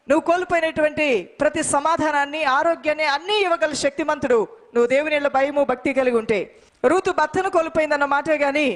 నువ్వు కోల్పోయినటువంటి ప్రతి సమాధానాన్ని, ఆరోగ్యాన్ని అన్నీ ఇవ్వగల శక్తిమంతుడు నువ్వు దేవుని యెడల భయము భక్తి కలిగి ఉంటే. రూతు భర్తను కోల్పోయిందన్న మాటే గాని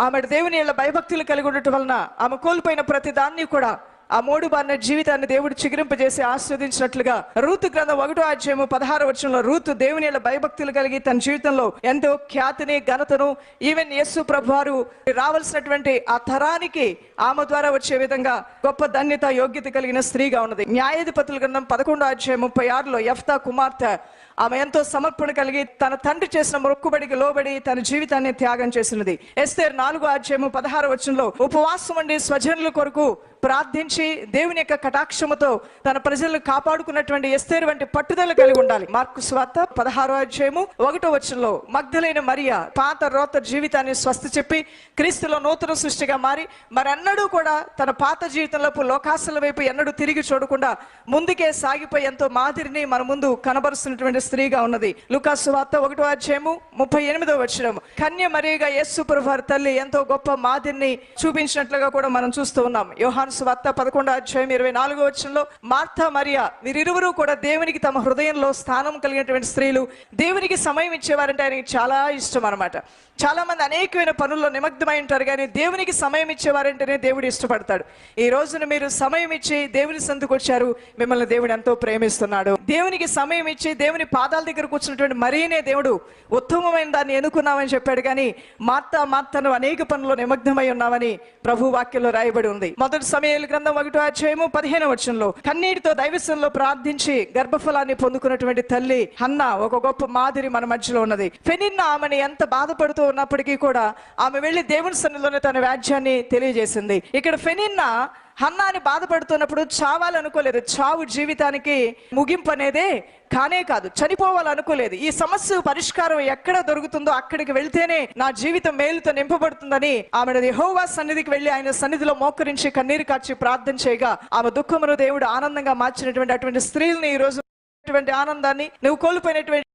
ఆమె దేవుని యెడల భయభక్తులు కలిగి ఉండటం వలన ఆమె కోల్పోయిన ప్రతి దాన్ని కూడా ఆ మోడుబారిన జీవితాన్ని దేవుడు చిగురింపజేసి ఆస్వాదించినట్లుగా రూతు గ్రంథం 1:16 రూతు దేవుని యెడల భయభక్తులు కలిగి తన జీవితంలో ఎంతో ఖ్యాతిని, ఘనతను, ఈవెన్ యేసు ప్రభువారు రావాల్సినటువంటి ఆ తరానికి ఆమె ద్వారా వచ్చే విధంగా గొప్ప ధన్యత, యోగ్యత కలిగిన స్త్రీగా ఉన్నది. న్యాయాధిపతుల గ్రంథం 11:36 యెఫ్తా కుమార్తె ఆమె ఎంతో సమర్పణ కలిగి తన తండ్రి చేసిన మొక్కుబడికి లోబడి తన జీవితాన్ని త్యాగం చేసినది. ఎస్తేరు 4:16 ఉపవాసం ఉండి స్వజనుల కొరకు ప్రార్థించి దేవుని యొక్క కటాక్షముతో తన ప్రజలను కాపాడుకున్నటువంటి ఎస్తేరు వంటి పట్టుదల కలిగి ఉండాలి. మార్కు సువార్త 16:1 మగ్దలైన మరియ పాత రోత జీవితాన్ని స్వస్థ చెప్పి క్రీస్తులో నూతన సృష్టిగా మారి మరన్నడూ కూడా తన పాత జీవితంలో లోకాసుల వైపు ఎన్నడూ తిరిగి చూడకుండా ముందుకే సాగిపోయి ఎంతో మాదిరిని మన ముందు కనబరుస్తున్నటువంటి స్త్రీగా ఉన్నది. లూకా సువార్త 1:38 కన్య మరియగా యేసు ప్రభువారి తల్లి ఎంతో గొప్ప మాదిరిని చూపించినట్లుగా కూడా మనం చూస్తూ ఉన్నాం. యోహాను సువార్త 11:24 మార్తా మరియా వీరిరువురు కూడా దేవునికి తమ హృదయంలో స్థానం కలిగినటువంటి స్త్రీలు. దేవునికి సమయం ఇచ్చేవారంటే ఆయనకి చాలా ఇష్టం అనమాట. చాలా మంది అనేకమైన పనుల్లో నిమగ్నమై ఉంటారు, కానీ దేవునికి సమయం ఇచ్చేవారంటేనే దేవుడు ఇష్టపడతాడు. ఈ రోజున మీరు సమయం ఇచ్చి దేవుని సందుకు వచ్చారు, మిమ్మల్ని దేవుడు ఎంతో ప్రేమిస్తున్నాడు. దేవునికి సమయం ఇచ్చి దేవుని పాదాల దగ్గర కూర్చున్నటువంటి మరియనే దేవుడు ఉత్తమమైన దాన్ని ఎన్నుకున్నామని చెప్పాడు. కానీ మార్తను అనేక పనుల్లో నిమగ్నమై ఉన్నామని ప్రభు వాక్యంలో రాయబడి ఉంది. మొదటి సమూయేలు గ్రంథం 1:15 కన్నీటితో దైవసంలో ప్రార్థించి గర్భఫలాన్ని పొందుకున్నటువంటి తల్లి హన్నా ఒక గొప్ప మాదిరి మన మధ్యలో ఉన్నది. ఫెనిన్నా ఆమెను ఎంత బాధపడుతూ ఉన్నప్పటికీ కూడా ఆమె వెళ్లి దేవుని సన్నిధిలోనే తన వ్యాజ్యాన్ని తెలియజేసింది. ఇక్కడ ఫెనిన్నా హన్నాని బాధపడుతున్నప్పుడు చావాలనుకోలేదు. చావు జీవితానికి ముగింపు అనేదే కానే కాదు, చనిపోవాలనుకోలేదు. ఈ సమస్య పరిష్కారం ఎక్కడ దొరుకుతుందో అక్కడికి వెళ్తేనే నా జీవితం మేలుతో నింపబడుతుందని ఆమె యెహోవా సన్నిధికి వెళ్లి ఆయన సన్నిధిలో మోకరించి కన్నీరు కార్చి ప్రార్థన చేయగా ఆమె దుఃఖమును దేవుడు ఆనందంగా మార్చినటువంటి అటువంటి స్త్రీలని ఈ రోజు ఆనందాన్ని నువ్వు కోల్పోయినటువంటి